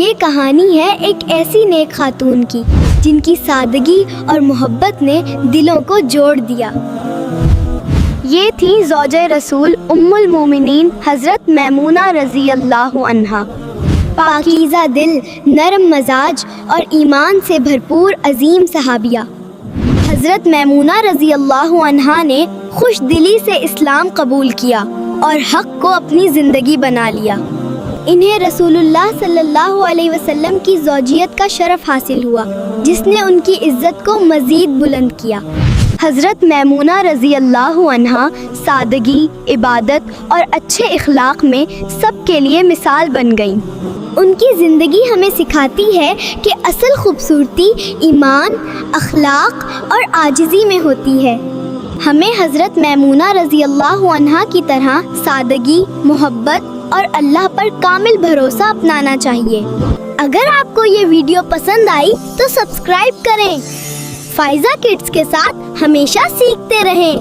یہ کہانی ہے ایک ایسی نیک خاتون کی جن کی سادگی اور محبت نے دلوں کو جوڑ دیا۔ یہ تھی زوجہ رسول ام المومنین حضرت میمونہ رضی اللہ عنہا۔ پاکیزہ دل، نرم مزاج اور ایمان سے بھرپور عظیم صحابیہ۔ حضرت میمونہ رضی اللہ عنہا نے خوش دلی سے اسلام قبول کیا اور حق کو اپنی زندگی بنا لیا۔ انہیں رسول اللہ صلی اللہ علیہ وسلم کی زوجیت کا شرف حاصل ہوا، جس نے ان کی عزت کو مزید بلند کیا۔ حضرت میمونہ رضی اللہ عنہا سادگی، عبادت اور اچھے اخلاق میں سب کے لیے مثال بن گئیں۔ ان کی زندگی ہمیں سکھاتی ہے کہ اصل خوبصورتی ایمان، اخلاق اور عاجزی میں ہوتی ہے۔ ہمیں حضرت میمونہ رضی اللہ عنہا کی طرح سادگی، محبت اور اللہ پر کامل بھروسہ اپنانا چاہیے۔ اگر آپ کو یہ ویڈیو پسند آئی تو سبسکرائب کریں۔ فائزہ کڈس کے ساتھ ہمیشہ سیکھتے رہیں۔